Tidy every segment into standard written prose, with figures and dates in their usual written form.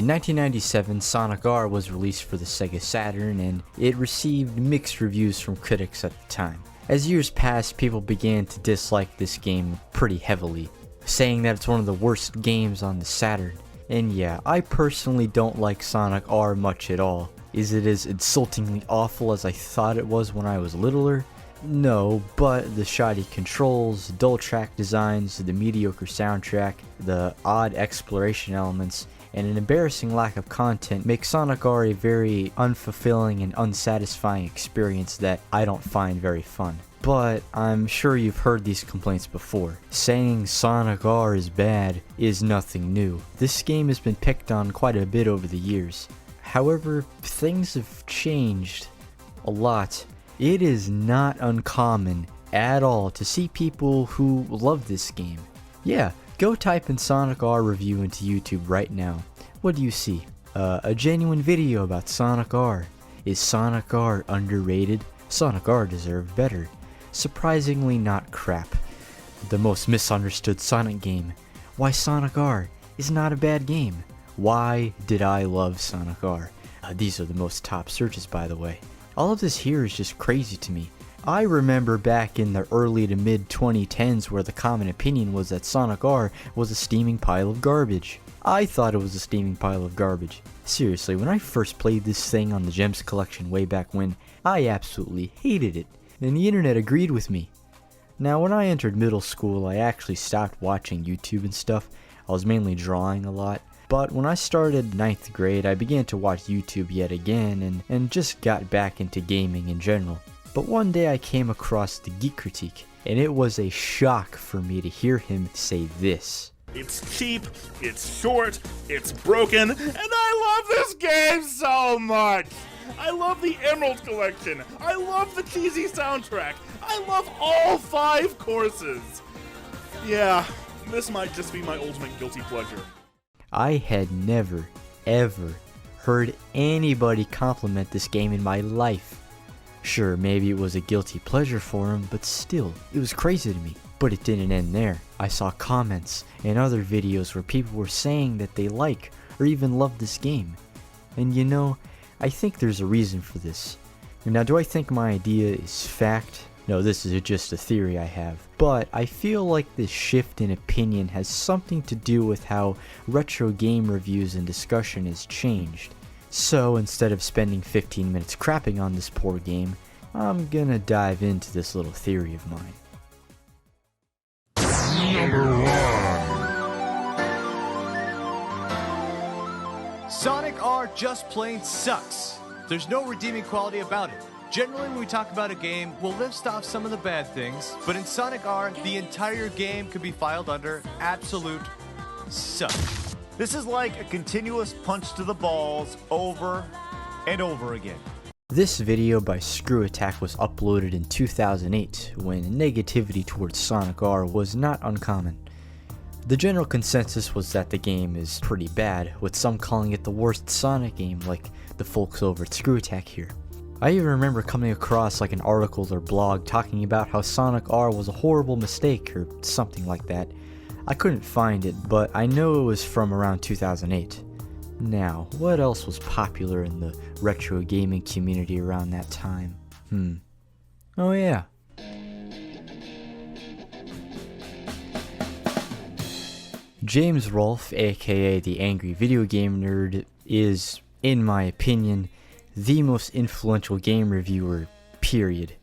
In 1997, Sonic R was released for the Sega Saturn, and it received mixed reviews from critics at the time. As years passed, people began to dislike this game pretty heavily, saying that it's one of the worst games on the Saturn. And yeah, I personally don't like Sonic R much at all. Is it as insultingly awful as I thought it was when I was littler? No, but the shoddy controls, dull track designs, the mediocre soundtrack, the odd exploration elements, and an embarrassing lack of content make Sonic R a very unfulfilling and unsatisfying experience that I don't find very fun. But I'm sure you've heard these complaints before. Saying Sonic R is bad is nothing new. This game has been picked on quite a bit over the years. However, things have changed a lot. It is not uncommon at all to see people who love this game. Yeah, go type in Sonic R review into YouTube right now. What do you see? A genuine video about Sonic R. Is Sonic R underrated? Sonic R deserved better. Surprisingly not crap. The most misunderstood Sonic game. Why Sonic R is not a bad game. Why did I love Sonic R? These are the most top searches, by the way. All of this here is just crazy to me. I remember back in the early to mid 2010s where the common opinion was that Sonic R was a steaming pile of garbage. I thought it was a steaming pile of garbage. Seriously, when I first played this thing on the Gems collection way back when, I absolutely hated it, and the internet agreed with me. Now when I entered middle school, I actually stopped watching YouTube and stuff. I was mainly drawing a lot. But when I started 9th grade, I began to watch YouTube yet again and just got back into gaming in general. But one day I came across the Geek Critique, and it was a shock for me to hear him say this. It's cheap, it's short, it's broken, and I love this game so much! I love the Emerald Collection, I love the cheesy soundtrack, I love all 5 courses! Yeah, this might just be my ultimate guilty pleasure. I had never, ever heard anybody compliment this game in my life. Sure, maybe it was a guilty pleasure for him, but still, it was crazy to me. But it didn't end there. I saw comments and other videos where people were saying that they like or even love this game. And you know, I think there's a reason for this. Now, do I think my idea is fact? No, this is just a theory I have. But I feel like this shift in opinion has something to do with how retro game reviews and discussion has changed. So instead of spending 15 minutes crapping on this poor game, I'm gonna dive into this little theory of mine. Number 1. Sonic R just plain sucks. There's no redeeming quality about it. Generally, when we talk about a game, we'll list off some of the bad things, but in Sonic R, the entire game could be filed under absolute suck. This is like a continuous punch to the balls over and over again. This video by Screw Attack was uploaded in 2008 when negativity towards Sonic R was not uncommon. The general consensus was that the game is pretty bad, with some calling it the worst Sonic game like the folks over at Screw Attack here. I even remember coming across like an article or blog talking about how Sonic R was a horrible mistake or something like that. I couldn't find it, but I know it was from around 2008. Now, what else was popular in the retro gaming community around that time? Oh yeah. James Rolfe, aka the Angry Video Game Nerd, is, in my opinion, the most influential game reviewer, period.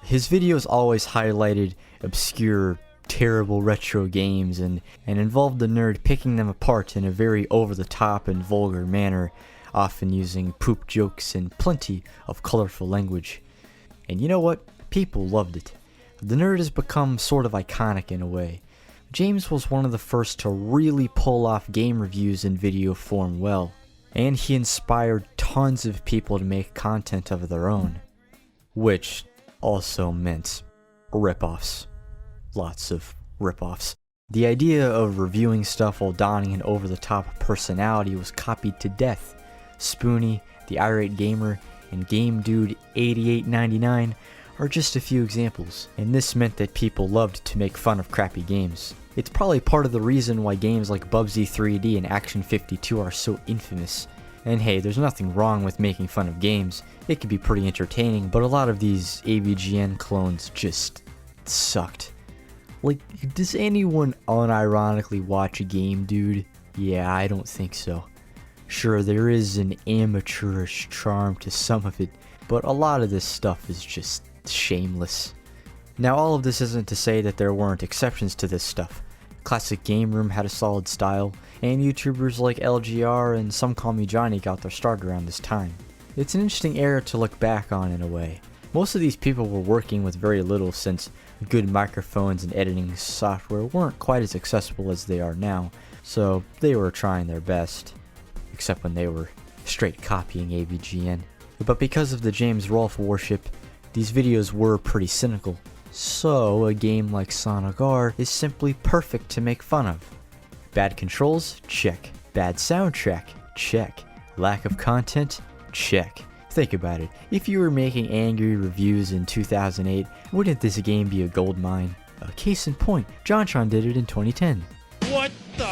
His videos always highlighted obscure, terrible retro games and involved the nerd picking them apart in a very over-the-top and vulgar manner, often using poop jokes and plenty of colorful language. And you know what? People loved it. The nerd has become sort of iconic in a way. James was one of the first to really pull off game reviews in video form well, and he inspired tons of people to make content of their own, which also meant rip-offs. Lots of rip-offs. The idea of reviewing stuff while donning an over-the-top personality was copied to death. Spoonie, The Irate Gamer, and Game Dude 8899 are just a few examples, and this meant that people loved to make fun of crappy games. It's probably part of the reason why games like Bubsy 3D and Action 52 are so infamous. And hey, there's nothing wrong with making fun of games. It can be pretty entertaining, but a lot of these AVGN clones just sucked. Like, does anyone unironically watch a game, dude? Yeah, I don't think so. Sure, there is an amateurish charm to some of it, but a lot of this stuff is just shameless. Now, all of this isn't to say that there weren't exceptions to this stuff. Classic Game Room had a solid style, and YouTubers like LGR and Some Call Me Johnny got their start around this time. It's an interesting era to look back on in a way. Most of these people were working with very little, since good microphones and editing software weren't quite as accessible as they are now, so they were trying their best. Except when they were straight copying AVGN. But because of the James Rolfe worship, these videos were pretty cynical. So a game like Sonic R is simply perfect to make fun of. Bad controls? Check. Bad soundtrack? Check. Lack of content? Check. Think about it. If you were making angry reviews in 2008, wouldn't this game be a goldmine? A case in point, JonTron did it in 2010. What the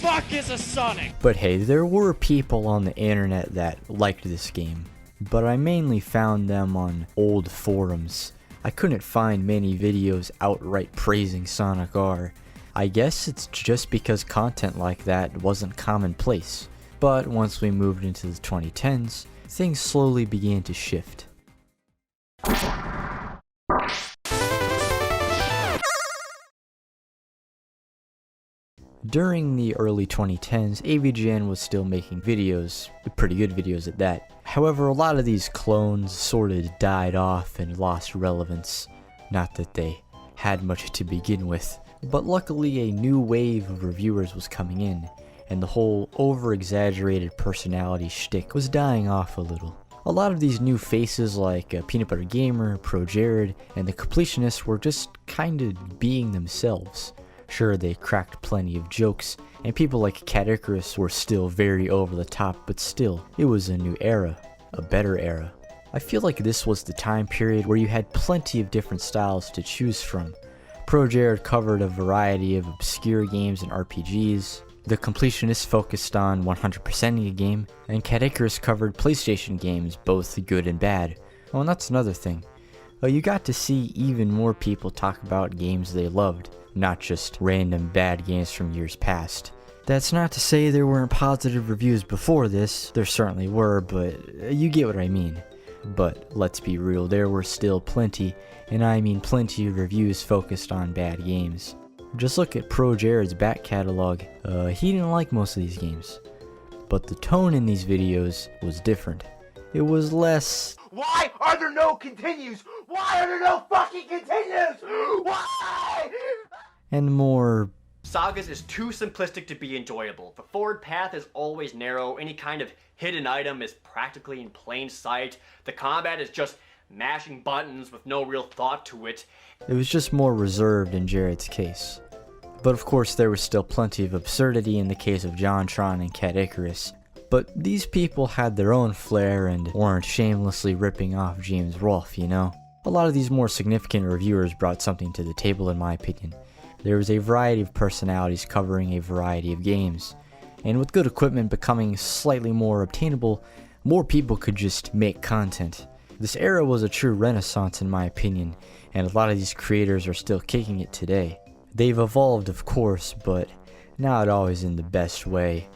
fuck is a Sonic? But hey, there were people on the internet that liked this game, but I mainly found them on old forums. I couldn't find many videos outright praising Sonic R. I guess it's just because content like that wasn't commonplace. But once we moved into the 2010s, things slowly began to shift. During the early 2010s, AVGN was still making videos, pretty good videos at that. However, a lot of these clones sort of died off and lost relevance. Not that they had much to begin with, but luckily a new wave of reviewers was coming in, and the whole over-exaggerated personality shtick was dying off a little. A lot of these new faces like Peanut Butter Gamer, Pro Jared, and the Completionists were just kinda being themselves. Sure, they cracked plenty of jokes, and people like Cat Icarus were still very over the top, but still, it was a new era, a better era. I feel like this was the time period where you had plenty of different styles to choose from. Pro Jared covered a variety of obscure games and RPGs, the Completionists focused on 100%ing a game, and Cat Icarus covered PlayStation games, both good and bad. Oh, and that's another thing. You got to see even more people talk about games they loved, not just random bad games from years past. That's not to say there weren't positive reviews before this, there certainly were, but you get what I mean. But let's be real, there were still plenty, and I mean plenty of reviews focused on bad games. Just look at Pro Jared's back catalog, he didn't like most of these games. But the tone in these videos was different. It was less, "Why are there no continues? Why are there no fucking continues? Why?" and more, Sagas is too simplistic to be enjoyable. The forward path is always narrow, any kind of hidden item is practically in plain sight, the combat is just mashing buttons with no real thought to it. it was just more reserved in Jared's case. But of course there was still plenty of absurdity in the case of JonTron and Cat Icarus. But these people had their own flair and weren't shamelessly ripping off James Rolfe, you know? A lot of these more significant reviewers brought something to the table in my opinion. There was a variety of personalities covering a variety of games. And with good equipment becoming slightly more obtainable, more people could just make content. This era was a true renaissance in my opinion, and a lot of these creators are still kicking it today. They've evolved of course, but not always in the best way.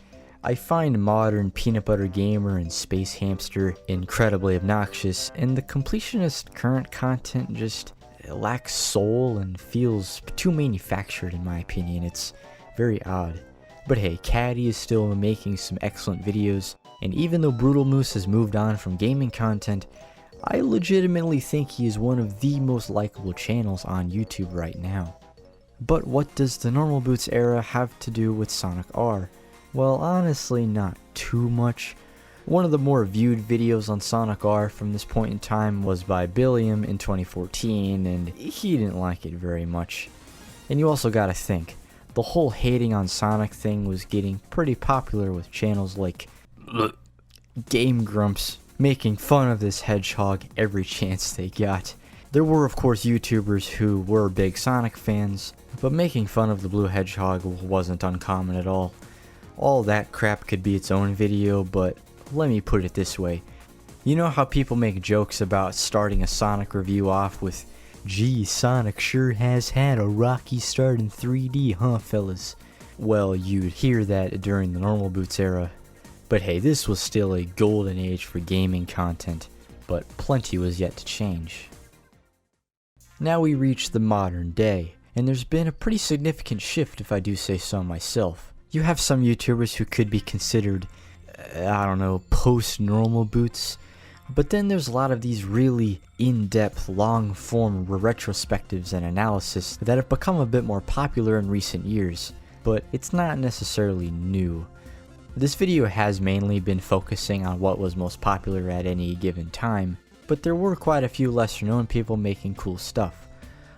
I find modern Peanut Butter Gamer and Space Hamster incredibly obnoxious, and the Completionist current content just lacks soul and feels too manufactured in my opinion. It's very odd. But hey, Caddy is still making some excellent videos, and even though Brutal Moose has moved on from gaming content, I legitimately think he is one of the most likable channels on YouTube right now. But what does the NormalBoots era have to do with Sonic R? Well, honestly, not too much. One of the more viewed videos on Sonic R from this point in time was by Billiam in 2014, and he didn't like it very much. And you also gotta think, the whole hating on Sonic thing was getting pretty popular with channels like Game Grumps making fun of this hedgehog every chance they got. There were of course YouTubers who were big Sonic fans, But making fun of the blue hedgehog wasn't uncommon at all. All that crap could be its own video, but let me put it this way. You know how people make jokes about starting a Sonic review off with, "Gee, Sonic sure has had a rocky start in 3D, huh fellas?" Well, you'd hear that during the NormalBoots era. But hey, this was still a golden age for gaming content, but plenty was yet to change. Now we reach the modern day, and there's been a pretty significant shift if I do say so myself. You have some YouTubers who could be considered, post-NormalBoots, but then there's a lot of these really in-depth, long-form retrospectives and analysis that have become a bit more popular in recent years, but it's not necessarily new. This video has mainly been focusing on what was most popular at any given time, but there were quite a few lesser known people making cool stuff.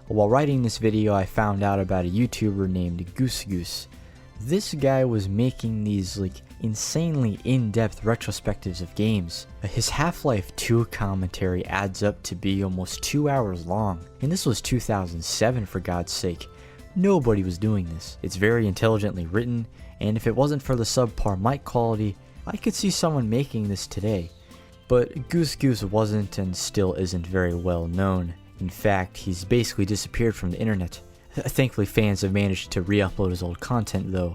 While writing this video, I found out about a YouTuber named Goose. This guy was making these insanely in-depth retrospectives of games. His Half-Life 2 commentary adds up to be almost 2 hours long, and this was 2007 for God's sake. Nobody was doing this. It's very intelligently written, and if it wasn't for the subpar mic quality, I could see someone making this today. But Goose wasn't and still isn't very well known. In fact, he's basically disappeared from the internet. Thankfully, fans have managed to re-upload his old content though.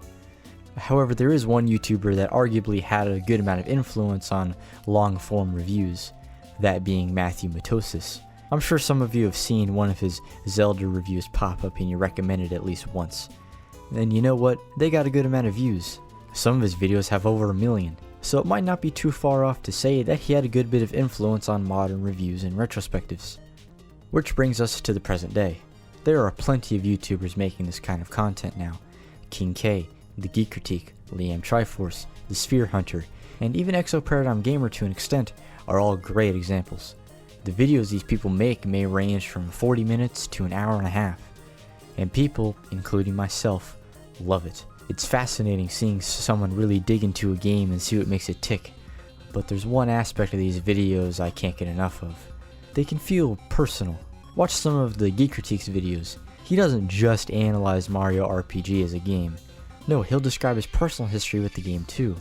However, there is one YouTuber that arguably had a good amount of influence on long-form reviews, that being Matthew Matosis. I'm sure some of you have seen one of his Zelda reviews pop up and you recommended at least once. And you know what? They got a good amount of views. Some of his videos have over 1 million, so it might not be too far off to say that he had a good bit of influence on modern reviews and retrospectives. Which brings us to the present day. There are plenty of YouTubers making this kind of content now. King K, The Geek Critique, Liam Triforce, The Sphere Hunter, and even Exoparadigm Gamer to an extent are all great examples. The videos these people make may range from 40 minutes to an hour and a half. And people, including myself, love it. It's fascinating seeing someone really dig into a game and see what makes it tick. But there's one aspect of these videos I can't get enough of. They can feel personal. Watch some of the Geek Critique's videos. He doesn't just analyze Mario RPG as a game. No, he'll describe his personal history with the game too.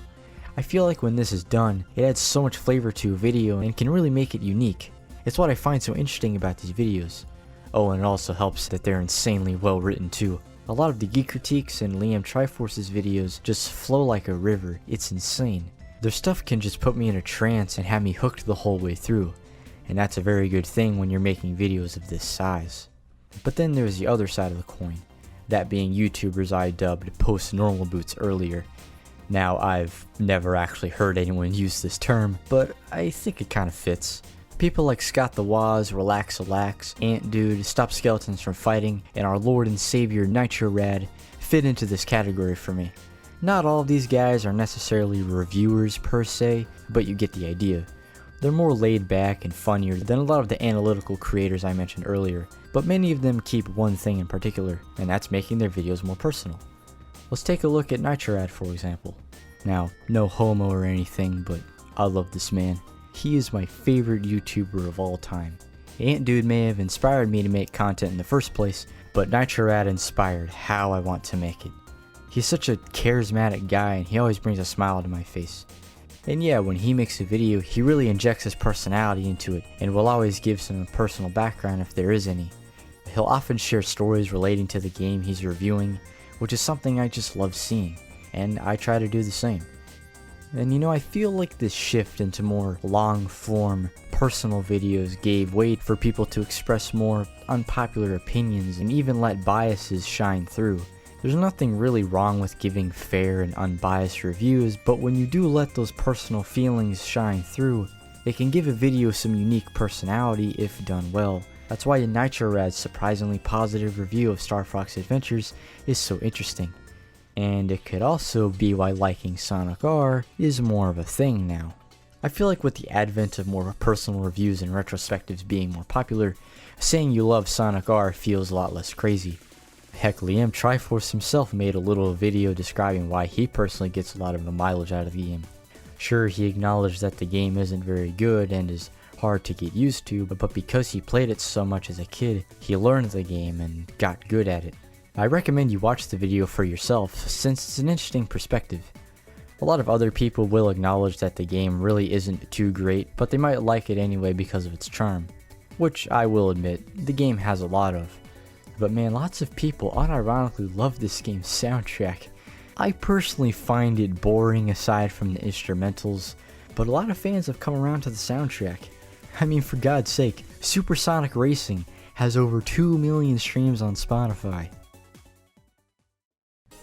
I feel like when this is done, it adds so much flavor to a video and can really make it unique. It's what I find so interesting about these videos. Oh, and it also helps that they're insanely well written too. A lot of the Geek Critiques and Liam Triforce's videos just flow like a river. It's insane. Their stuff can just put me in a trance and have me hooked the whole way through. And that's a very good thing when you're making videos of this size. But then there's the other side of the coin, that being YouTubers I dubbed post-NormalBoots earlier. Now, I've never actually heard anyone use this term, but I think it kind of fits. People like Scott the Woz, Relax, Ant Dude, Stop Skeletons from Fighting, and our Lord and Savior Nitro Rad fit into this category for me. Not all of these guys are necessarily reviewers per se, but you get the idea. They're more laid back and funnier than a lot of the analytical creators I mentioned earlier, but many of them keep one thing in particular, and that's making their videos more personal. Let's take a look at Nitrorad for example. Now, no homo or anything, but I love this man. He is my favorite YouTuber of all time. Ant Dude may have inspired me to make content in the first place, but Nitrorad inspired how I want to make it. He's such a charismatic guy and he always brings a smile to my face. And yeah, when he makes a video, he really injects his personality into it and will always give some personal background if there is any. He'll often share stories relating to the game he's reviewing, which is something I just love seeing, and I try to do the same. And you know, I feel like this shift into more long-form, personal videos gave way for people to express more unpopular opinions and even let biases shine through. There's nothing really wrong with giving fair and unbiased reviews, but when you do let those personal feelings shine through, it can give a video some unique personality if done well. That's why Nitrorad's surprisingly positive review of Star Fox Adventures is so interesting. And it could also be why liking Sonic R is more of a thing now. I feel like with the advent of more personal reviews and retrospectives being more popular, saying you love Sonic R feels a lot less crazy. Heck, Liam Triforce himself made a little video describing why he personally gets a lot of the mileage out of the game. Sure, he acknowledged that the game isn't very good and is hard to get used to, but because he played it so much as a kid, he learned the game and got good at it. I recommend you watch the video for yourself since it's an interesting perspective. A lot of other people will acknowledge that the game really isn't too great, but they might like it anyway because of its charm. Which I will admit, the game has a lot of. But man, lots of people unironically love this game's soundtrack. I personally find it boring aside from the instrumentals, but a lot of fans have come around to the soundtrack. I mean, for God's sake, Supersonic Racing has over 2 million streams on Spotify.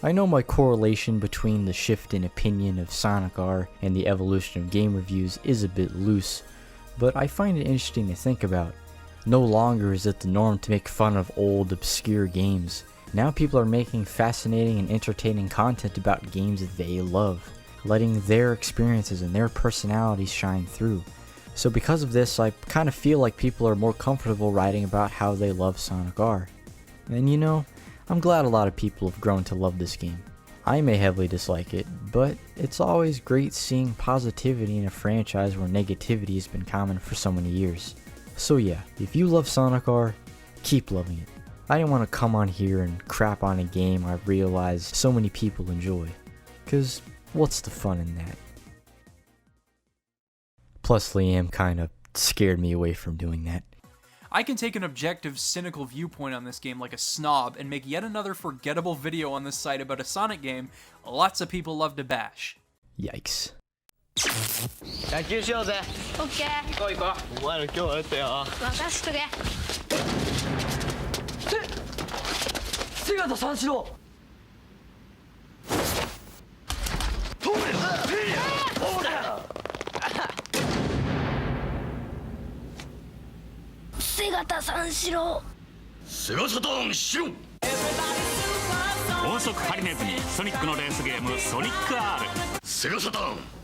I know my correlation between the shift in opinion of Sonic R and the evolution of game reviews is a bit loose, but I find it interesting to think about. No longer is it the norm to make fun of old, obscure games. Now people are making fascinating and entertaining content about games that they love, letting their experiences and their personalities shine through. So because of this, I kind of feel like people are more comfortable writing about how they love Sonic R. And you know, I'm glad a lot of people have grown to love this game. I may heavily dislike it, but it's always great seeing positivity in a franchise where negativity has been common for so many years. So yeah, if you love Sonic R, keep loving it. I didn't want to come on here and crap on a game I realize so many people enjoy, cause what's the fun in that? Plus Liam kinda scared me away from doing that. I can take an objective, cynical viewpoint on this game like a snob and make yet another forgettable video on this site about a Sonic game lots of people love to bash. Yikes. 野球しようぜ。オッケー。行こう行こう。お前ら今日はやったよ。任しとけ。姿三四郎。通れ。ほら。姿三四郎。姿三四郎。音速ハリネズミソニックのレースゲームソニック R。セガサターン